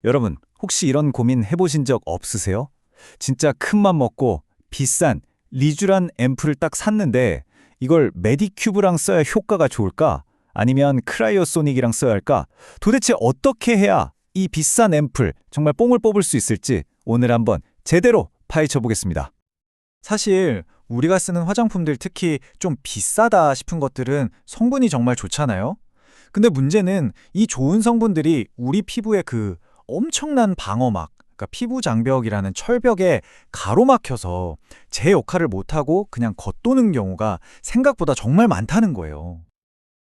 여러분, 혹시 이런 고민 해보신 적 없으세요? 진짜 큰맘 먹고 비싼 리쥬란 앰플을 딱 샀는데 이걸 메디큐브랑 써야 효과가 좋을까? 아니면 크라이오소닉이랑 써야 할까? 도대체 어떻게 해야 이 비싼 앰플 정말 뽕을 뽑을 수 있을지 오늘 한번 제대로 파헤쳐 보겠습니다. 사실 우리가 쓰는 화장품들 특히 좀 비싸다 싶은 것들은 성분이 정말 좋잖아요. 근데 문제는 이 좋은 성분들이 우리 피부에 그 엄청난 방어막, 그러니까 피부 장벽이라는 철벽에 가로막혀서 제 역할을 못하고 그냥 겉도는 경우가 생각보다 정말 많다는 거예요.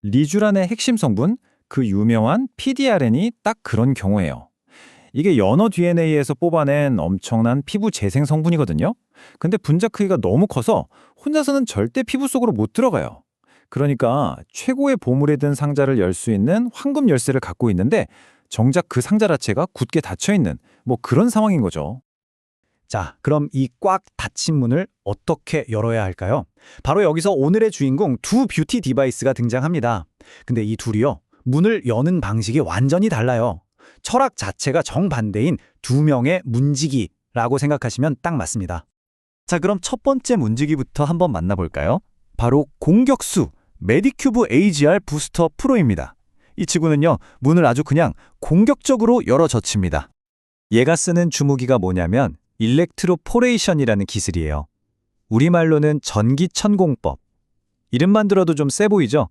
리쥬란의 핵심 성분, 그 유명한 PDRN이 딱 그런 경우예요. 이게 연어 DNA에서 뽑아낸 엄청난 피부 재생 성분이거든요. 근데 분자 크기가 너무 커서 혼자서는 절대 피부 속으로 못 들어가요. 그러니까 최고의 보물에 든 상자를 열 수 있는 황금 열쇠를 갖고 있는데 정작 그 상자 자체가 굳게 닫혀 있는 뭐 그런 상황인 거죠. 자, 그럼 이 꽉 닫힌 문을 어떻게 열어야 할까요? 바로 여기서 오늘의 주인공 두 뷰티 디바이스가 등장합니다. 근데 이 둘이요, 문을 여는 방식이 완전히 달라요. 철학 자체가 정반대인 두 명의 문지기라고 생각하시면 딱 맞습니다. 자, 그럼 첫 번째 문지기부터 한번 만나볼까요? 바로 공격수 메디큐브 AGR 부스터 프로입니다. 이 친구는요, 문을 아주 그냥 공격적으로 열어젖힙니다. 얘가 쓰는 주무기가 뭐냐면 일렉트로포레이션이라는 기술이에요. 우리말로는 전기천공법. 이름만 들어도 좀 세 보이죠?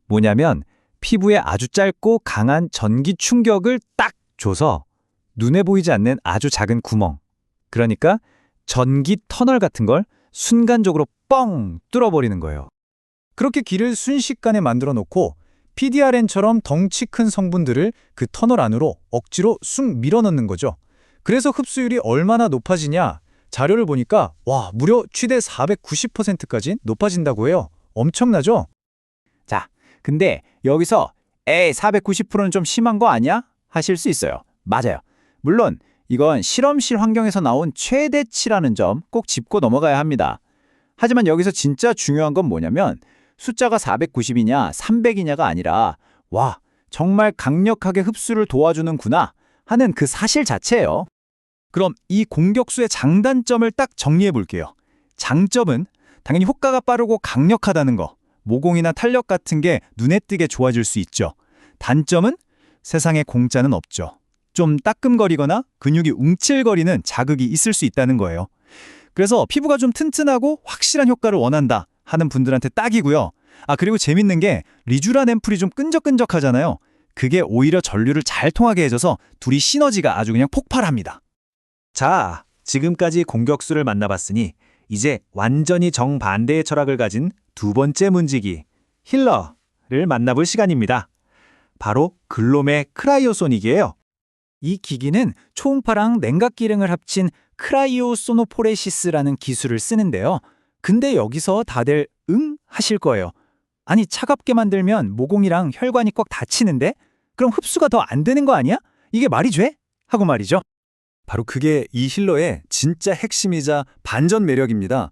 뭐냐면 피부에 아주 짧고 강한 전기 충격을 딱 줘서 눈에 보이지 않는 아주 작은 구멍, 그러니까 전기 터널 같은 걸 순간적으로 뻥 뚫어버리는 거예요. 그렇게 길을 순식간에 만들어 놓고 PDRN처럼 덩치 큰 성분들을 그 터널 안으로 억지로 쑥 밀어넣는 거죠. 그래서 흡수율이 얼마나 높아지냐? 자료를 보니까 와, 무려 최대 490%까지 높아진다고 해요. 엄청나죠? 자, 근데 여기서 에이 490%는 좀 심한 거 아니야? 하실 수 있어요. 맞아요. 물론 이건 실험실 환경에서 나온 최대치라는 점 꼭 짚고 넘어가야 합니다. 하지만 여기서 진짜 중요한 건 뭐냐면 숫자가 490이냐 300이냐가 아니라 와, 정말 강력하게 흡수를 도와주는구나 하는 그 사실 자체예요. 그럼 이 공격수의 장단점을 딱 정리해 볼게요. 장점은 당연히 효과가 빠르고 강력하다는 거, 모공이나 탄력 같은 게 눈에 띄게 좋아질 수 있죠. 단점은 세상에 공짜는 없죠. 좀 따끔거리거나 근육이 웅찔거리는 자극이 있을 수 있다는 거예요. 그래서 피부가 좀 튼튼하고 확실한 효과를 원한다 하는 분들한테 딱이고요. 아, 그리고 재밌는 게 리쥬란 앰플이 좀 끈적끈적하잖아요. 그게 오히려 전류를 잘 통하게 해줘서 둘이 시너지가 아주 그냥 폭발합니다. 자, 지금까지 공격수를 만나봤으니 이제 완전히 정반대의 철학을 가진 두 번째 문지기, 힐러를 만나볼 시간입니다. 바로 글롬의 크라이오소닉이에요. 이 기기는 초음파랑 냉각 기능을 합친 크라이오소노포레시스라는 기술을 쓰는데요. 근데 여기서 다들 응? 하실 거예요. 아니, 차갑게 만들면 모공이랑 혈관이 꽉 닫히는데? 그럼 흡수가 더 안 되는 거 아니야? 이게 말이 돼? 하고 말이죠. 바로 그게 이 힐러의 진짜 핵심이자 반전 매력입니다.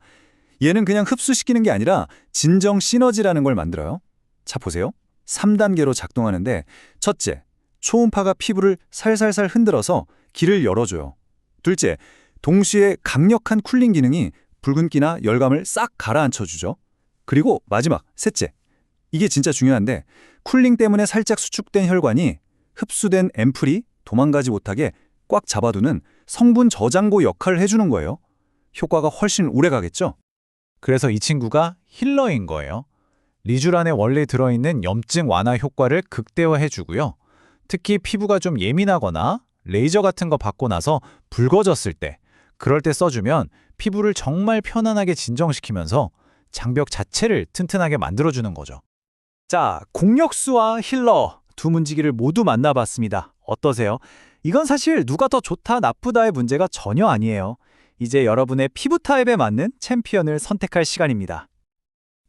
얘는 그냥 흡수시키는 게 아니라 진정 시너지라는 걸 만들어요. 자, 보세요. 3단계로 작동하는데 첫째, 초음파가 피부를 살살살 흔들어서 길을 열어줘요. 둘째, 동시에 강력한 쿨링 기능이 붉은기나 열감을 싹 가라앉혀주죠. 그리고 마지막, 셋째. 이게 진짜 중요한데 쿨링 때문에 살짝 수축된 혈관이 흡수된 앰플이 도망가지 못하게 꽉 잡아두는 성분 저장고 역할을 해주는 거예요. 효과가 훨씬 오래 가겠죠? 그래서 이 친구가 힐러인 거예요. 리쥬란에 원래 들어있는 염증 완화 효과를 극대화해주고요. 특히 피부가 좀 예민하거나 레이저 같은 거 받고 나서 붉어졌을 때, 그럴 때 써주면 피부를 정말 편안하게 진정시키면서 장벽 자체를 튼튼하게 만들어주는 거죠. 자, 공격수와 힐러 두 문지기를 모두 만나봤습니다. 어떠세요? 이건 사실 누가 더 좋다 나쁘다의 문제가 전혀 아니에요. 이제 여러분의 피부 타입에 맞는 챔피언을 선택할 시간입니다.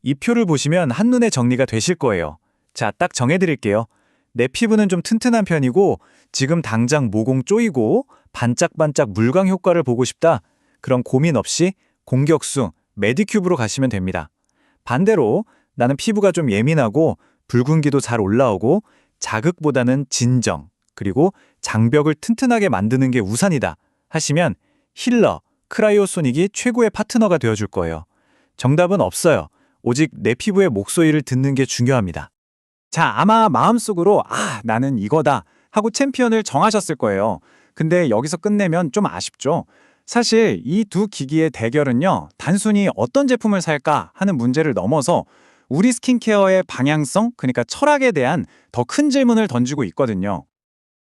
이 표를 보시면 한눈에 정리가 되실 거예요. 자, 딱 정해드릴게요. 내 피부는 좀 튼튼한 편이고 지금 당장 모공 쪼이고 반짝반짝 물광 효과를 보고 싶다. 그럼 고민 없이 공격수 메디큐브로 가시면 됩니다. 반대로 나는 피부가 좀 예민하고 붉은기도 잘 올라오고 자극보다는 진정, 그리고 장벽을 튼튼하게 만드는 게 우산이다 하시면 힐러, 크라이오소닉이 최고의 파트너가 되어줄 거예요. 정답은 없어요. 오직 내 피부의 목소리를 듣는 게 중요합니다. 자, 아마 마음속으로 나는 이거다 하고 챔피언을 정하셨을 거예요. 근데 여기서 끝내면 좀 아쉽죠? 사실 이 두 기기의 대결은요, 단순히 어떤 제품을 살까 하는 문제를 넘어서 우리 스킨케어의 방향성, 그러니까 철학에 대한 더 큰 질문을 던지고 있거든요.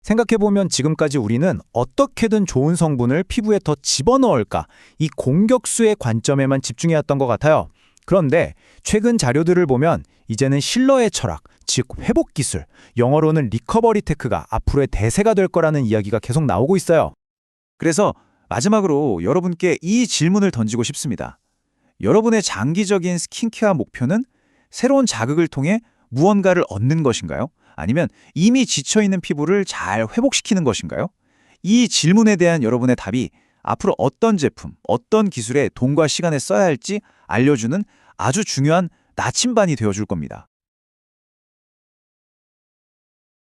생각해보면 지금까지 우리는 어떻게든 좋은 성분을 피부에 더 집어넣을까, 이 공격수의 관점에만 집중해왔던 것 같아요. 그런데 최근 자료들을 보면 이제는 힐러의 철학, 즉 회복 기술, 영어로는 리커버리 테크가 앞으로의 대세가 될 거라는 이야기가 계속 나오고 있어요. 그래서 마지막으로 여러분께 이 질문을 던지고 싶습니다. 여러분의 장기적인 스킨케어 목표는 새로운 자극을 통해 무언가를 얻는 것인가요? 아니면 이미 지쳐있는 피부를 잘 회복시키는 것인가요? 이 질문에 대한 여러분의 답이 앞으로 어떤 제품, 어떤 기술에 돈과 시간을 써야 할지 알려주는 아주 중요한 나침반이 되어줄 겁니다.